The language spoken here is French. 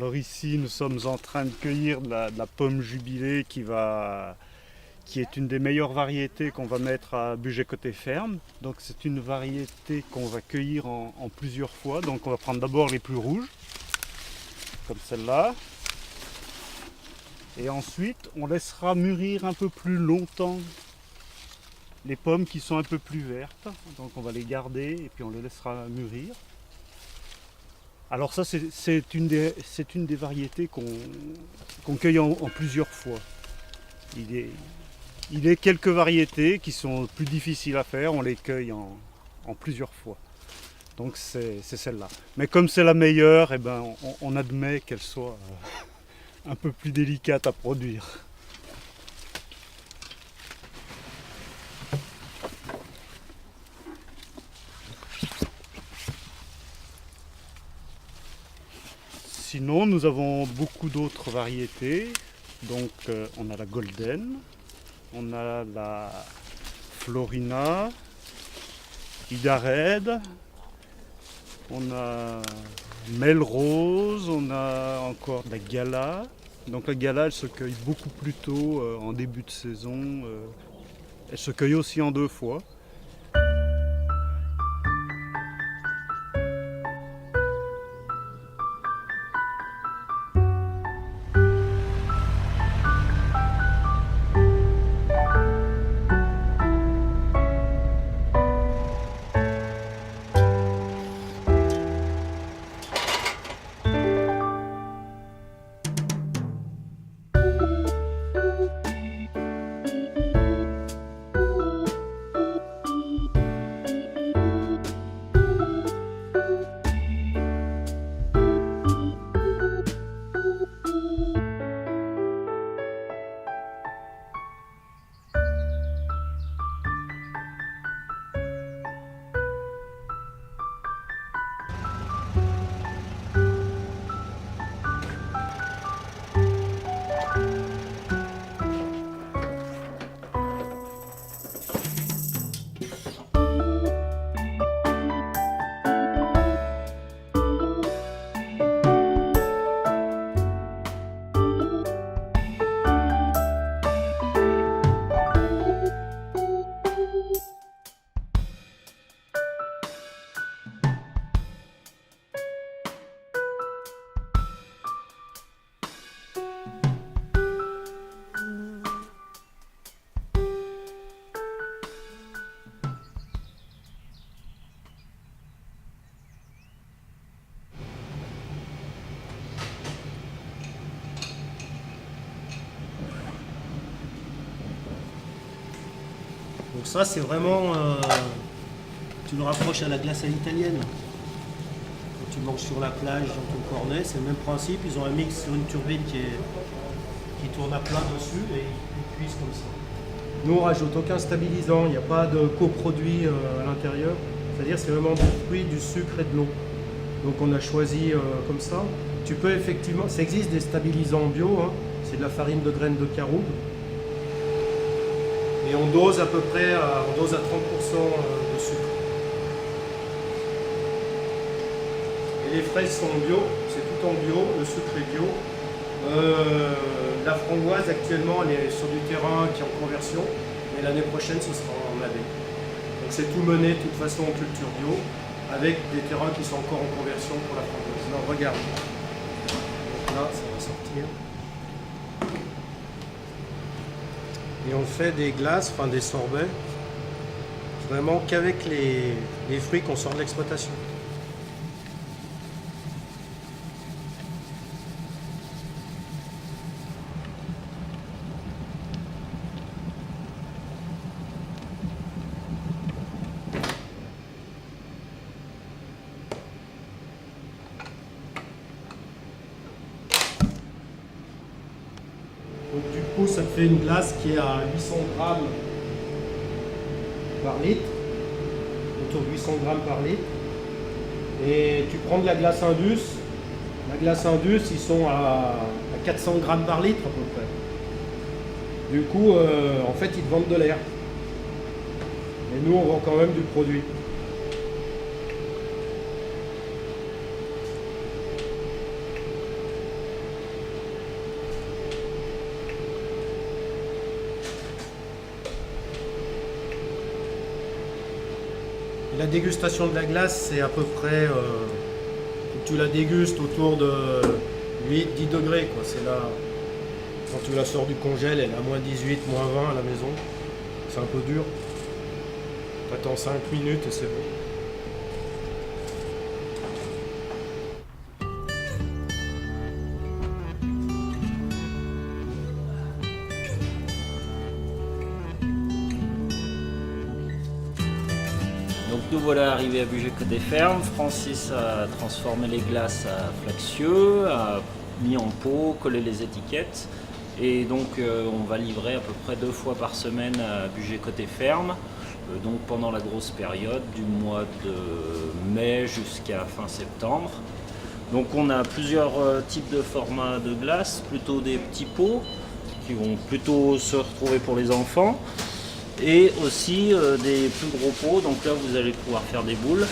Alors ici, nous sommes en train de cueillir de la pomme jubilée qui est une des meilleures variétés qu'on va mettre à Bugey côté ferme. Donc c'est une variété qu'on va cueillir en plusieurs fois. Donc on va prendre d'abord les plus rouges, comme celle-là. Et ensuite, on laissera mûrir un peu plus longtemps les pommes qui sont un peu plus vertes. Donc on va les garder et puis on les laissera mûrir. Alors ça, c'est une des variétés qu'on cueille en plusieurs fois. Il est quelques variétés qui sont plus difficiles à faire, on les cueille en plusieurs fois. Donc c'est celle-là. Mais comme c'est la meilleure, eh ben, on admet qu'elle soit un peu plus délicate à produire. Sinon, nous avons beaucoup d'autres variétés. Donc on a la Golden, on a la Florina, Ida Red, on a Melrose, on a encore de la Gala. Donc la Gala, elle se cueille beaucoup plus tôt en début de saison. Elle se cueille aussi en 2 fois. Donc ça c'est vraiment, tu le rapproches à la glace à l'italienne. Quand tu manges sur la plage dans ton cornet, c'est le même principe, ils ont un mix sur une turbine qui tourne à plat dessus et ils cuisent comme ça. Nous on rajoute aucun stabilisant, il n'y a pas de coproduit à l'intérieur, c'est-à-dire c'est vraiment du fruit, du sucre et de l'eau. Donc on a choisi comme ça. Tu peux effectivement, ça existe des stabilisants bio, hein. C'est de la farine de graines de caroube. Et on dose à peu près on dose à 30% de sucre. Et les fraises sont bio, c'est tout en bio, le sucre est bio. La framboise actuellement elle est sur du terrain qui est en conversion, mais l'année prochaine ce sera en AD. Donc c'est tout mené de toute façon en culture bio, avec des terrains qui sont encore en conversion pour la framboise. Alors regarde, donc là ça va sortir. Et on fait des glaces, enfin des sorbets, vraiment qu'avec les fruits qu'on sort de l'exploitation. Donc du coup, ça te fait une glace qui est à 800 grammes par litre, autour de 800 grammes par litre. Et tu prends de la glace Indus. La glace Indus, ils sont à 400 grammes par litre à peu près. Du coup, en fait, ils te vendent de l'air. Et nous, on vend quand même du produit. la dégustation de la glace, c'est à peu près, tu la dégustes autour de 8-10 degrés, quoi. C'est là, quand tu la sors du congèle, elle est à moins 18, moins 20 à la maison. C'est un peu dur. T'attends 5 minutes et c'est bon. Donc nous voilà arrivés à Bugey Côté Ferme. Francis a transformé les glaces à Flaxieux, a mis en pot, collé les étiquettes. Et donc on va livrer à peu près 2 fois par semaine à Bugey Côté Ferme. Donc pendant la grosse période du mois de mai jusqu'à fin septembre. Donc on a plusieurs types de formats de glace, plutôt des petits pots qui vont plutôt se retrouver pour les enfants. Et aussi des plus gros pots, donc là vous allez pouvoir faire des boules.